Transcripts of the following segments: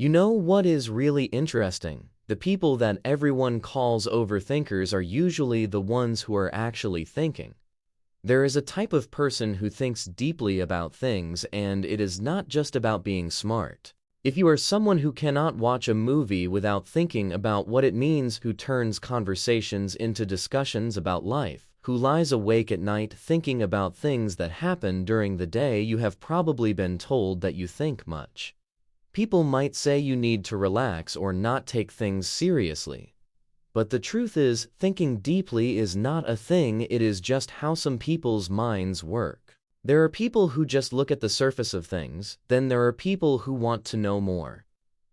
You know what is really interesting? The people that everyone calls overthinkers are usually the ones who are actually thinking. There is a type of person who thinks deeply about things, and it is not just about being smart. If you are someone who cannot watch a movie without thinking about what it means, who turns conversations into discussions about life, who lies awake at night thinking about things that happen during the day, you have probably been told that you think much. People might say you need to relax or not take things seriously. But the truth is, thinking deeply is not a thing, it is just how some people's minds work. There are people who just look at the surface of things, then there are people who want to know more.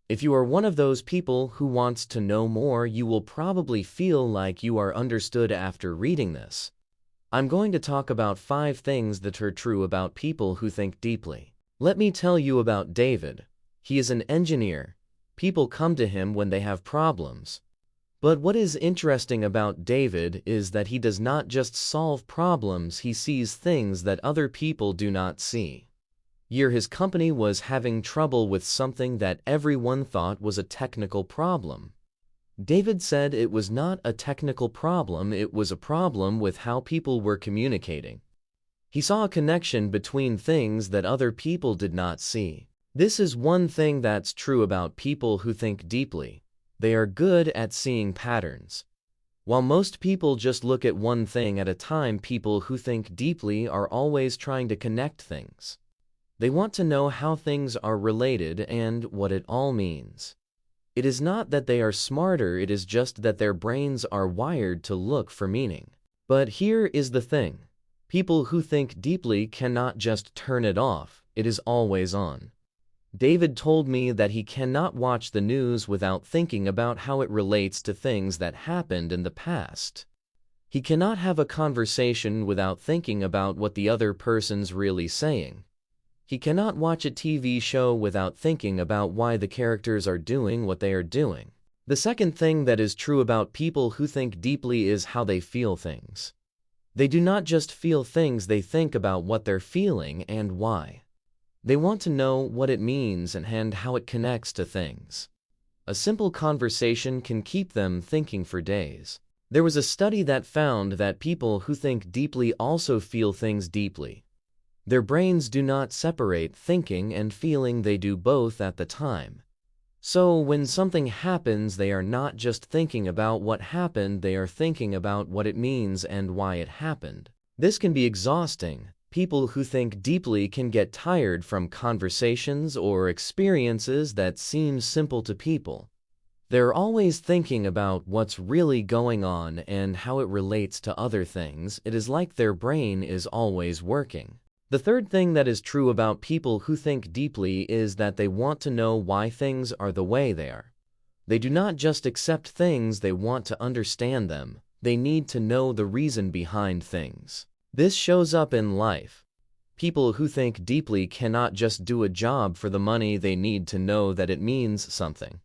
If you are one of those people who wants to know more, you will probably feel like you are understood after reading this. I'm going to talk about 5 things that are true about people who think deeply. Let me tell you about David. He is an engineer. People come to him when they have problems. But what is interesting about David is that he does not just solve problems, he sees things that other people do not see. His company was having trouble with something that everyone thought was a technical problem. David said it was not a technical problem, it was a problem with how people were communicating. He saw a connection between things that other people did not see. This is one thing that's true about people who think deeply. They are good at seeing patterns. While most people just look at one thing at a time, people who think deeply are always trying to connect things. They want to know how things are related and what it all means. It is not that they are smarter, it is just that their brains are wired to look for meaning. But here is the thing. People who think deeply cannot just turn it off, it is always on. David told me that he cannot watch the news without thinking about how it relates to things that happened in the past. He cannot have a conversation without thinking about what the other person's really saying. He cannot watch a TV show without thinking about why the characters are doing what they are doing. The second thing that is true about people who think deeply is how they feel things. They do not just feel things, they think about what they're feeling and why. They want to know what it means and how it connects to things. A simple conversation can keep them thinking for days. There was a study that found that people who think deeply also feel things deeply. Their brains do not separate thinking and feeling, they do both at the time. So when something happens, they are not just thinking about what happened, they are thinking about what it means and why it happened. This can be exhausting. People who think deeply can get tired from conversations or experiences that seem simple to people. They're always thinking about what's really going on and how it relates to other things. It is like their brain is always working. The third thing that is true about people who think deeply is that they want to know why things are the way they are. They do not just accept things, they want to understand them. They need to know the reason behind things. This shows up in life. People who think deeply cannot just do a job for the money, they need to know that it means something.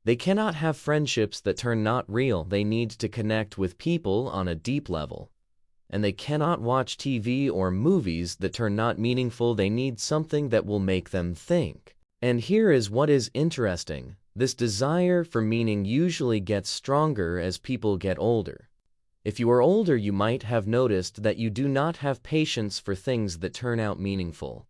They cannot have friendships that turn not real, they need to connect with people on a deep level. And they cannot watch TV or movies that turn not meaningful, they need something that will make them think. And here is what is interesting. This desire for meaning usually gets stronger as people get older. If you are older, you might have noticed that you do not have patience for things that turn out meaningful.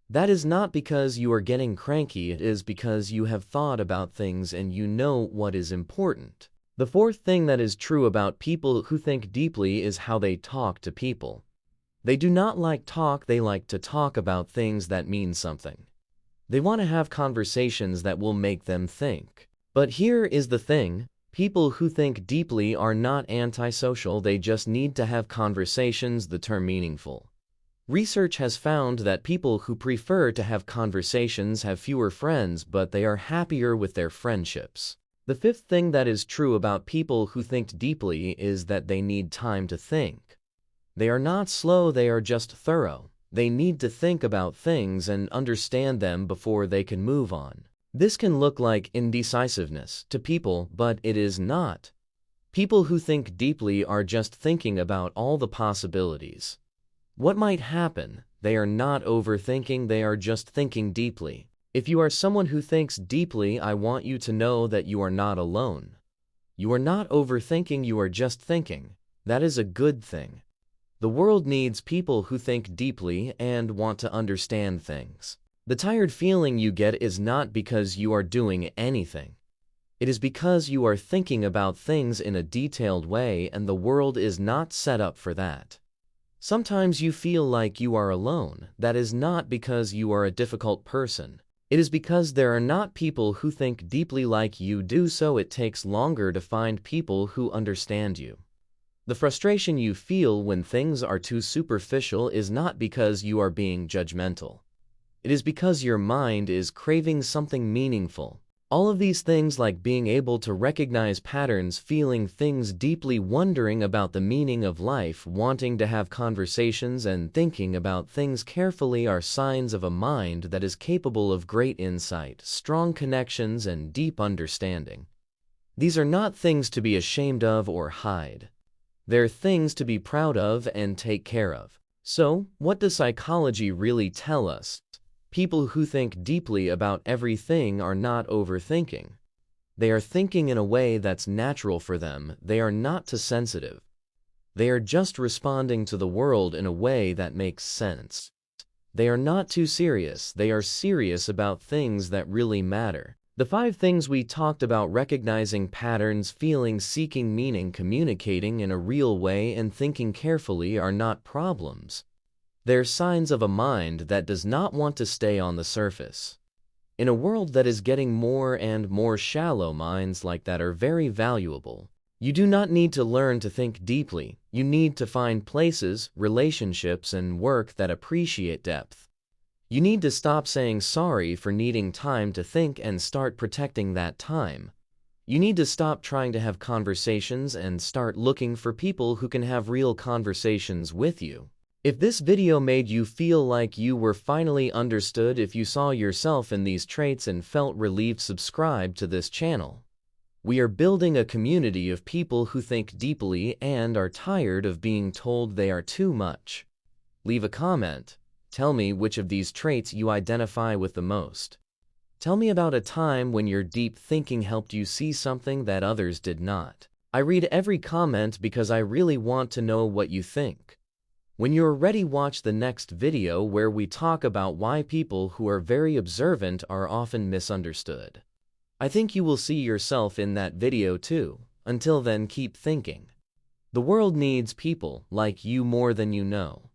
That is not because you are getting cranky, it is because you have thought about things and you know what is important. The fourth thing that is true about people who think deeply is how they talk to people. They do not like talk, they like to talk about things that mean something. They want to have conversations that will make them think. But here is the thing. People who think deeply are not antisocial, they just need to have conversations that are meaningful. Research has found that people who prefer to have conversations have fewer friends, but they are happier with their friendships. The fifth thing that is true about people who think deeply is that they need time to think. They are not slow, they are just thorough. They need to think about things and understand them before they can move on. This can look like indecisiveness to people, but it is not. People who think deeply are just thinking about all the possibilities. What might happen? They are not overthinking, they are just thinking deeply. If you are someone who thinks deeply, I want you to know that you are not alone. You are not overthinking, you are just thinking. That is a good thing. The world needs people who think deeply and want to understand things. The tired feeling you get is not because you are doing anything. It is because you are thinking about things in a detailed way, and the world is not set up for that. Sometimes you feel like you are alone. That is not because you are a difficult person. It is because there are not people who think deeply like you do, so it takes longer to find people who understand you. The frustration you feel when things are too superficial is not because you are being judgmental. It is because your mind is craving something meaningful. All of these things, like being able to recognize patterns, feeling things deeply, wondering about the meaning of life, wanting to have conversations, and thinking about things carefully, are signs of a mind that is capable of great insight, strong connections, and deep understanding. These are not things to be ashamed of or hide. They're things to be proud of and take care of. So, what does psychology really tell us? People who think deeply about everything are not overthinking. They are thinking in a way that's natural for them. They are not too sensitive. They are just responding to the world in a way that makes sense. They are not too serious. They are serious about things that really matter. The 5 things we talked about: recognizing patterns, feeling, seeking meaning, communicating in a real way, and thinking carefully, are not problems. They're signs of a mind that does not want to stay on the surface. In a world that is getting more and more shallow, minds like that are very valuable. You do not need to learn to think deeply. You need to find places, relationships, and work that appreciate depth. You need to stop saying sorry for needing time to think and start protecting that time. You need to stop trying to have conversations and start looking for people who can have real conversations with you. If this video made you feel like you were finally understood, if you saw yourself in these traits and felt relieved, subscribe to this channel. We are building a community of people who think deeply and are tired of being told they are too much. Leave a comment. Tell me which of these traits you identify with the most. Tell me about a time when your deep thinking helped you see something that others did not. I read every comment because I really want to know what you think. When you're ready, watch the next video where we talk about why people who are very observant are often misunderstood. I think you will see yourself in that video too. Until then, keep thinking. The world needs people like you more than you know.